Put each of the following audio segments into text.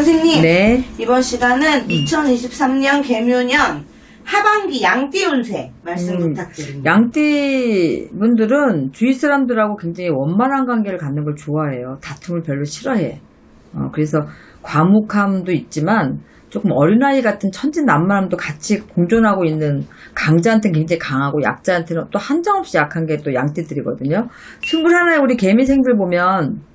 선생님, 네. 이번 시간은 2023년 개묘년 하반기 양띠 운세 말씀 부탁드립니다. 양띠 분들은 주위 사람들하고 굉장히 원만한 관계를 갖는 걸 좋아해요. 다툼을 별로 싫어해. 그래서 과묵함도 있지만 조금 어린아이 같은 천진난만함도 같이 공존하고 있는, 강자한테는 굉장히 강하고 약자한테는 또 한정없이 약한 게 또 양띠들이거든요. 21의 우리 개미생들 보면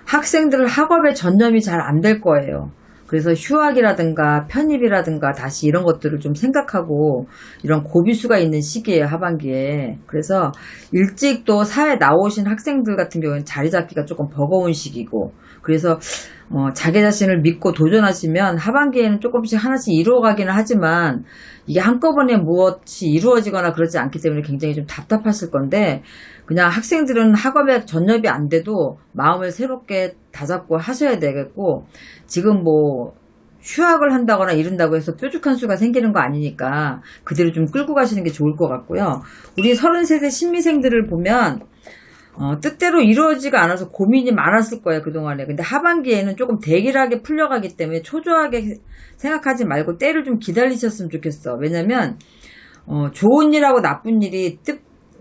학생들은 학업에 전념이 잘 안 될 거예요. 그래서 휴학이라든가 편입이라든가 다시 이런 것들을 좀 생각하고 이런 고비수가 있는 시기예요, 하반기에. 그래서 일찍 또 사회 나오신 학생들 같은 경우는 자리 잡기가 조금 버거운 시기고, 그래서 자기 자신을 믿고 도전하시면 하반기에는 조금씩 하나씩 이루어가기는 하지만 이게 한꺼번에 무엇이 이루어지거나 그러지 않기 때문에 굉장히 좀 답답하실 건데, 그냥 학생들은 학업에 전념이 안 돼도 마음을 새롭게 다잡고 하셔야 되겠고, 지금 뭐 휴학을 한다거나 이런다고 해서 뾰족한 수가 생기는 거 아니니까 그대로 좀 끌고 가시는 게 좋을 것 같고요. 우리 33세 신미생들을 보면 뜻대로 이루어지가 않아서 고민이 많았을 거예요, 그동안에. 근데 하반기에는 조금 대길하게 풀려가기 때문에 초조하게 생각하지 말고 때를 좀 기다리셨으면 좋겠어. 왜냐면 좋은 일하고 나쁜 일이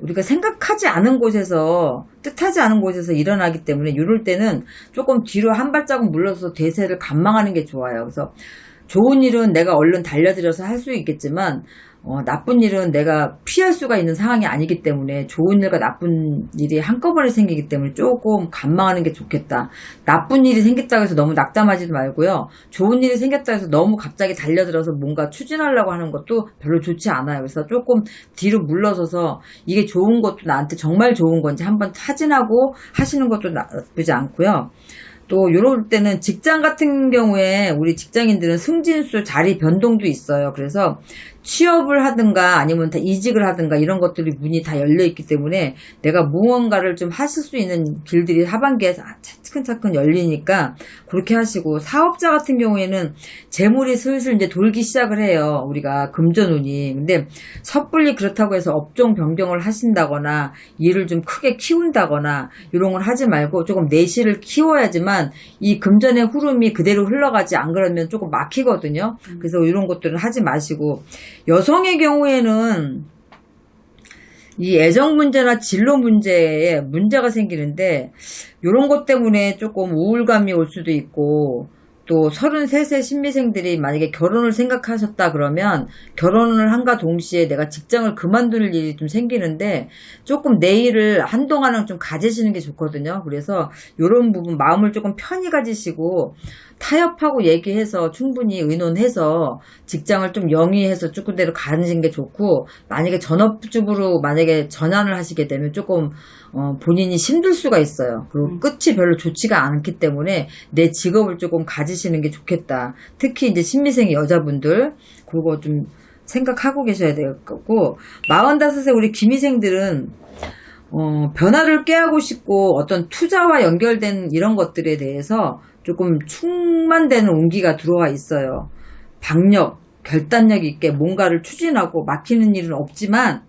우리가 생각하지 않은 곳에서, 뜻하지 않은 곳에서 일어나기 때문에 이럴 때는 조금 뒤로 한 발자국 물러서 대세를 관망하는 게 좋아요. 그래서 좋은 일은 내가 얼른 달려들어서 할 수 있겠지만 나쁜 일은 내가 피할 수가 있는 상황이 아니기 때문에, 좋은 일과 나쁜 일이 한꺼번에 생기기 때문에 조금 관망하는 게 좋겠다. 나쁜 일이 생겼다고 해서 너무 낙담하지도 말고요. 좋은 일이 생겼다고 해서 너무 갑자기 달려들어서 뭔가 추진하려고 하는 것도 별로 좋지 않아요. 그래서 조금 뒤로 물러서서 이게 좋은 것도 나한테 정말 좋은 건지 한번 타진하고 하시는 것도 나쁘지 않고요. 또 이럴 때는 직장 같은 경우에 우리 직장인들은 승진수, 자리 변동도 있어요. 그래서 취업을 하든가 아니면 다 이직을 하든가 이런 것들이 문이 다 열려있기 때문에 내가 무언가를 좀 하실 수 있는 길들이 하반기에 차근차근 열리니까 그렇게 하시고, 사업자 같은 경우에는 재물이 슬슬 이제 돌기 시작을 해요, 우리가 금전운이. 근데 섣불리 그렇다고 해서 업종 변경을 하신다거나 일을 좀 크게 키운다거나 이런 걸 하지 말고 조금 내실을 키워야지만 이 금전의 흐름이 그대로 흘러가지, 안 그러면 조금 막히거든요. 그래서 이런 것들은 하지 마시고, 여성의 경우에는 이 애정 문제나 진로 문제에 문제가 생기는데 이런 것 때문에 조금 우울감이 올 수도 있고, 또 33세 신미생들이 만약에 결혼을 생각하셨다 그러면 결혼을 한가 동시에 내가 직장을 그만둘 일이 좀 생기는데 조금 내일을 한동안은 좀 가지시는 게 좋거든요. 그래서 이런 부분 마음을 조금 편히 가지시고 타협하고 얘기해서 충분히 의논해서 직장을 좀 영위해서 쭉 그대로 가는 게 좋고, 만약에 전업주부로 만약에 전환을 하시게 되면 조금 본인이 힘들 수가 있어요. 그리고 끝이 별로 좋지가 않기 때문에 내 직업을 조금 가지시는 게 좋겠다. 특히 이제 신미생 여자분들 그거 좀 생각하고 계셔야 될 거고, 45세 우리 기미생들은 변화를 꾀하고 싶고 어떤 투자와 연결된 이런 것들에 대해서 조금 충만되는 운기가 들어와 있어요. 박력, 결단력 있게 뭔가를 추진하고 막히는 일은 없지만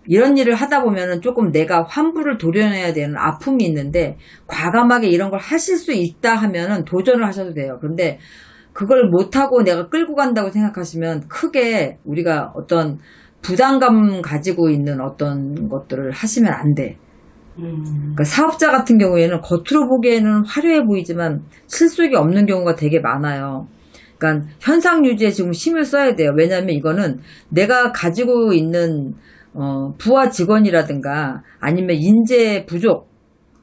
이런 일을 하다 보면은 조금 내가 환부를 도려내야 되는 아픔이 있는데, 과감하게 이런 걸 하실 수 있다 하면은 도전을 하셔도 돼요. 그런데 그걸 못하고 내가 끌고 간다고 생각하시면 크게 우리가 어떤 부담감 가지고 있는 어떤 것들을 하시면 안 돼. 그러니까 사업자 같은 경우에는 겉으로 보기에는 화려해 보이지만 실속이 없는 경우가 되게 많아요. 그러니까 현상 유지에 지금 힘을 써야 돼요. 왜냐하면 이거는 내가 가지고 있는 부하 직원이라든가 아니면 인재 부족,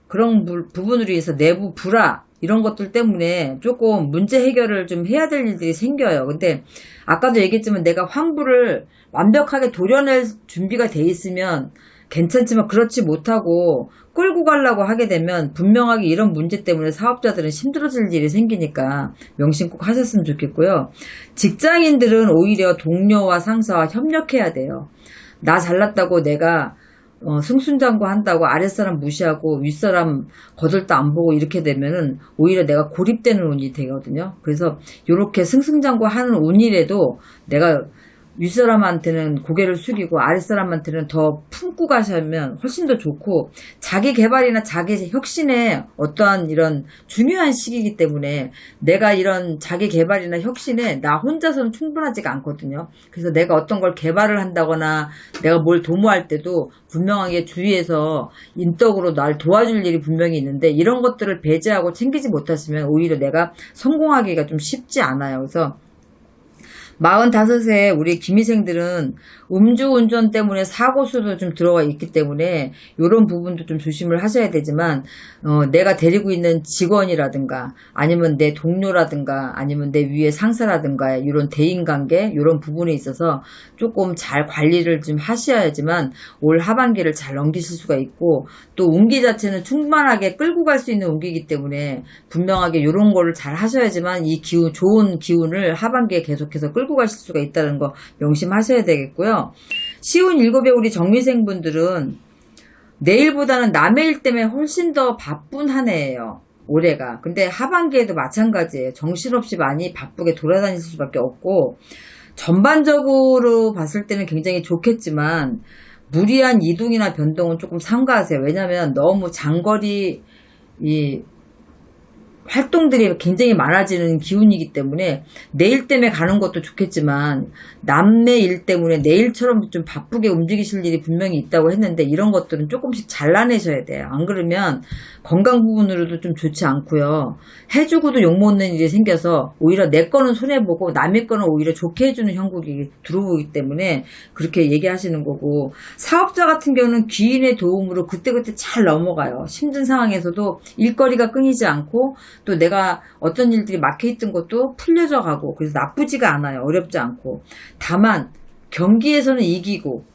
그런 부분으로 인해서 내부 불화 이런 것들 때문에 조금 문제 해결을 좀 해야 될 일들이 생겨요. 근데 아까도 얘기했지만 내가 환부를 완벽하게 도려낼 준비가 돼 있으면 괜찮지만, 그렇지 못하고 끌고 가려고 하게 되면 분명하게 이런 문제 때문에 사업자들은 힘들어질 일이 생기니까 명심 꼭 하셨으면 좋겠고요. 직장인들은 오히려 동료와 상사와 협력해야 돼요. 나 잘났다고 내가 승순장구한다고 아랫사람 무시하고 윗사람 거들떠 안 보고 이렇게 되면은 오히려 내가 고립되는 운이 되거든요. 그래서 이렇게 승승장구하는 운이라도 내가 윗사람한테는 고개를 숙이고 아랫사람한테는 더 품고 가시면 훨씬 더 좋고, 자기 개발이나 자기 혁신에 어떠한 이런 중요한 시기이기 때문에 내가 이런 자기 개발이나 혁신에 나 혼자서는 충분하지가 않거든요. 그래서 내가 어떤 걸 개발을 한다거나 내가 뭘 도모할 때도 분명하게 주위에서 인덕으로 날 도와줄 일이 분명히 있는데, 이런 것들을 배제하고 챙기지 못하시면 오히려 내가 성공하기가 좀 쉽지 않아요. 그래서 45세 우리 기미생들은 음주운전 때문에 사고수도 좀 들어가 있기 때문에 이런 부분도 좀 조심을 하셔야 되지만, 내가 데리고 있는 직원이라든가 아니면 내 동료라든가 아니면 내 위에 상사라든가 이런 대인관계 이런 부분에 있어서 조금 잘 관리를 좀 하셔야지만 올 하반기를 잘 넘기실 수가 있고, 또 운기 자체는 충만하게 끌고 갈 수 있는 운기이기 때문에 분명하게 이런 거를 잘 하셔야지만 이 기운, 좋은 기운을 하반기에 계속해서 끌고 가실 수가 있다는 거 명심하셔야 되겠고요. 시운 7의 우리 정미생분들은 내일보다는 남의 일 때문에 훨씬 더 바쁜 한 해예요, 올해가. 근데 하반기에도 마찬가지예요. 정신없이 많이 바쁘게 돌아다닐 수밖에 없고, 전반적으로 봤을 때는 굉장히 좋겠지만 무리한 이동이나 변동은 조금 삼가하세요. 왜냐하면 너무 장거리 활동들이 굉장히 많아지는 기운이기 때문에 내일 때문에 가는 것도 좋겠지만 남의 일 때문에 내일처럼 좀 바쁘게 움직이실 일이 분명히 있다고 했는데, 이런 것들은 조금씩 잘라내셔야 돼요. 안 그러면 건강 부분으로도 좀 좋지 않고요. 해주고도 욕먹는 일이 생겨서 오히려 내 거는 손해보고 남의 거는 오히려 좋게 해주는 형국이 들어오기 때문에 그렇게 얘기하시는 거고, 사업자 같은 경우는 귀인의 도움으로 그때그때 잘 넘어가요. 힘든 상황에서도 일거리가 끊이지 않고 또 내가 어떤 일들이 막혀있던 것도 풀려져 가고, 그래서 나쁘지가 않아요. 어렵지 않고. 다만 경기에서는 이기고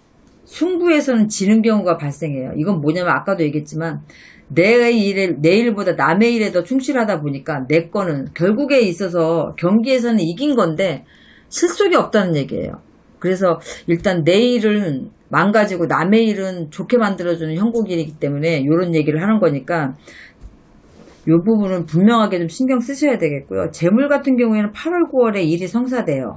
승부에서는 지는 경우가 발생해요. 이건 뭐냐면 아까도 얘기했지만 내 일보다 남의 일에 더 충실하다 보니까 내 거는 결국에 있어서 경기에서는 이긴 건데 실속이 없다는 얘기예요. 그래서 일단 내 일은 망가지고 남의 일은 좋게 만들어주는 형국이기 때문에 이런 얘기를 하는 거니까 이 부분은 분명하게 좀 신경 쓰셔야 되겠고요. 재물 같은 경우에는 8월, 9월에 일이 성사돼요.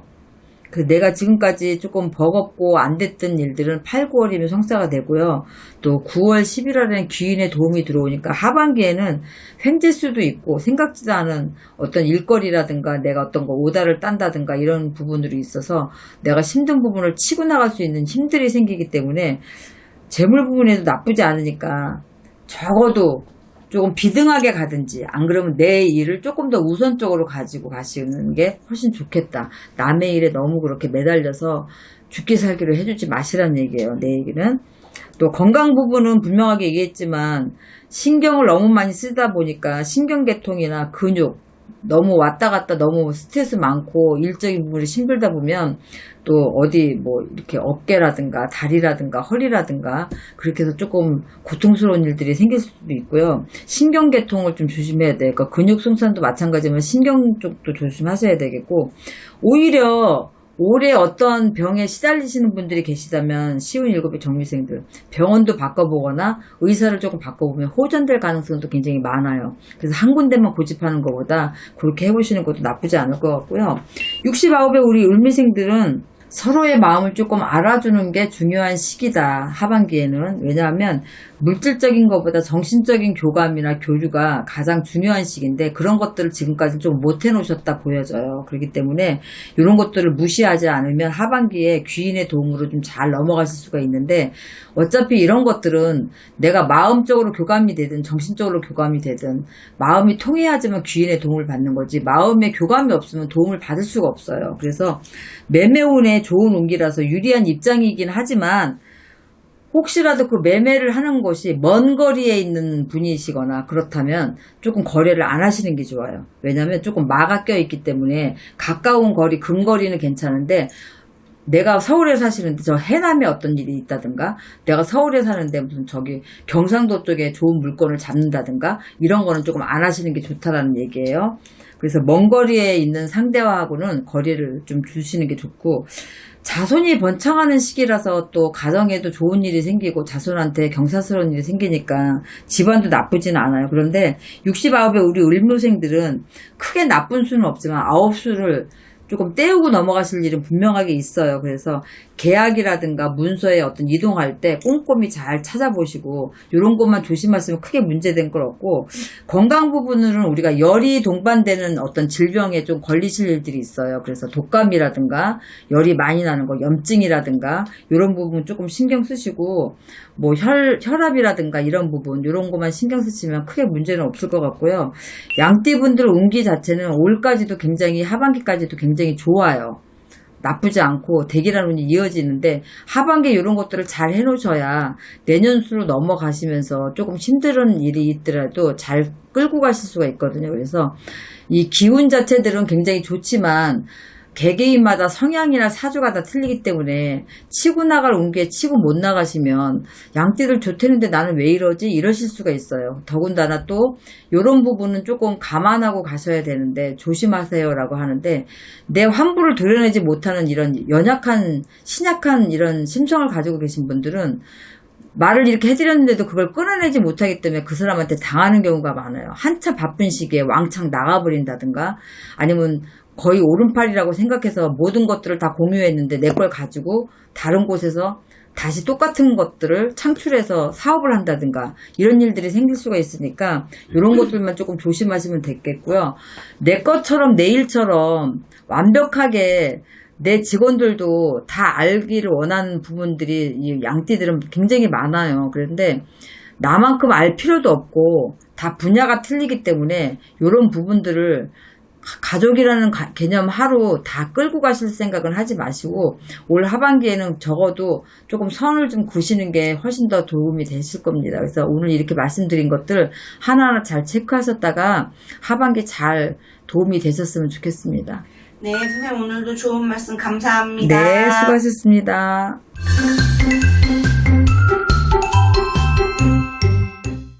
내가 지금까지 조금 버겁고 안 됐던 일들은 8, 9월이면 성사가 되고요. 또 9월, 11월에는 귀인의 도움이 들어오니까 하반기에는 횡재수도 있고 생각지도 않은 어떤 일거리라든가 내가 어떤 거 오다를 딴다든가 이런 부분들이 있어서 내가 힘든 부분을 치고 나갈 수 있는 힘들이 생기기 때문에 재물 부분에도 나쁘지 않으니까 적어도 조금 비등하게 가든지, 안 그러면 내 일을 조금 더 우선적으로 가지고 가시는 게 훨씬 좋겠다. 남의 일에 너무 그렇게 매달려서 죽기 살기로 해주지 마시라는 얘기예요, 내 얘기는. 또 건강 부분은 분명하게 얘기했지만 신경을 너무 많이 쓰다 보니까 신경계통이나 근육 너무 왔다 갔다 너무 스트레스 많고 일적인 부분이 힘들다 보면 또 어디 뭐 이렇게 어깨라든가 다리라든가 허리라든가 그렇게 해서 조금 고통스러운 일들이 생길 수도 있고요. 신경계통을 좀 조심해야 돼요. 그러니까 근육 손상도 마찬가지지만 신경 쪽도 조심하셔야 되겠고, 오히려 올해 어떤 병에 시달리시는 분들이 계시다면 시운 7의 정미생들 병원도 바꿔보거나 의사를 조금 바꿔보면 호전될 가능성도 굉장히 많아요. 그래서 한 군데만 고집하는 것보다 그렇게 해보시는 것도 나쁘지 않을 것 같고요. 69의 우리 을미생들은 서로의 마음을 조금 알아주는 게 중요한 시기다, 하반기에는. 왜냐하면 물질적인 것보다 정신적인 교감이나 교류가 가장 중요한 시기인데 그런 것들을 지금까지 좀 못 해놓으셨다 보여져요. 그렇기 때문에 이런 것들을 무시하지 않으면 하반기에 귀인의 도움으로 좀 잘 넘어가실 수가 있는데, 어차피 이런 것들은 내가 마음적으로 교감이 되든 정신적으로 교감이 되든 마음이 통해야지만 귀인의 도움을 받는 거지, 마음에 교감이 없으면 도움을 받을 수가 없어요. 그래서 매매운에 좋은 운기라서 유리한 입장이긴 하지만 혹시라도 그 매매를 하는 곳이 먼 거리에 있는 분이시거나 그렇다면 조금 거래를 안 하시는 게 좋아요. 왜냐하면 조금 마가 껴있기 때문에 가까운 거리, 근거리는 괜찮은데 내가 서울에 사시는데 저 해남에 어떤 일이 있다든가, 내가 서울에 사는데 무슨 저기 경상도 쪽에 좋은 물건을 잡는다든가 이런 거는 조금 안 하시는 게 좋다라는 얘기예요. 그래서 먼 거리에 있는 상대와하고는 거리를 좀 두시는 게 좋고, 자손이 번창하는 시기라서 또 가정에도 좋은 일이 생기고 자손한테 경사스러운 일이 생기니까 집안도 나쁘지는 않아요. 그런데 69의 우리 을묘생들은 크게 나쁜 수는 없지만 9수를 조금 떼우고 넘어가실 일은 분명하게 있어요. 그래서 계약이라든가 문서에 어떤 이동할 때 꼼꼼히 잘 찾아보시고 이런 것만 조심하시면 크게 문제된 건 없고, 건강 부분은 우리가 열이 동반되는 어떤 질병에 좀 걸리실 일들이 있어요. 그래서 독감이라든가 열이 많이 나는 거, 염증이라든가 이런 부분 조금 신경 쓰시고, 뭐 혈압이라든가 이런 부분 이런 것만 신경 쓰시면 크게 문제는 없을 것 같고요. 양띠분들 운기 자체는 올까지도 굉장히, 하반기까지도 굉장히 좋아요. 나쁘지 않고 대기란 운이 이어지는데, 하반기에 이런 것들을 잘 해놓으셔야 내년수로 넘어가시면서 조금 힘든 일이 있더라도 잘 끌고 가실 수가 있거든요. 그래서 이 기운 자체들은 굉장히 좋지만 개개인마다 성향이나 사주가 다 틀리기 때문에 치고 나갈 운기에 치고 못 나가시면 양띠들 좋다는데 나는 왜 이러지? 이러실 수가 있어요. 더군다나 또 이런 부분은 조금 감안하고 가셔야 되는데 조심하세요라고 하는데, 내 환부를 도려내지 못하는 이런 연약한 신약한 이런 심성을 가지고 계신 분들은 말을 이렇게 해드렸는데도 그걸 끊어내지 못하기 때문에 그 사람한테 당하는 경우가 많아요. 한참 바쁜 시기에 왕창 나가버린다든가, 아니면 거의 오른팔이라고 생각해서 모든 것들을 다 공유했는데 내 걸 가지고 다른 곳에서 다시 똑같은 것들을 창출해서 사업을 한다든가 이런 일들이 생길 수가 있으니까 이런 것들만 조금 조심하시면 되겠고요. 내 것처럼 내 일처럼 완벽하게 내 직원들도 다 알기를 원하는 부분들이 이 양띠들은 굉장히 많아요. 그런데 나만큼 알 필요도 없고 다 분야가 틀리기 때문에 이런 부분들을 가족이라는 개념 하루 다 끌고 가실 생각은 하지 마시고, 올 하반기에는 적어도 조금 선을 좀 그시는 게 훨씬 더 도움이 되실 겁니다. 그래서 오늘 이렇게 말씀드린 것들 하나하나 잘 체크하셨다가 하반기 잘 도움이 되셨으면 좋겠습니다. 네, 선생님 오늘도 좋은 말씀 감사합니다. 네, 수고하셨습니다.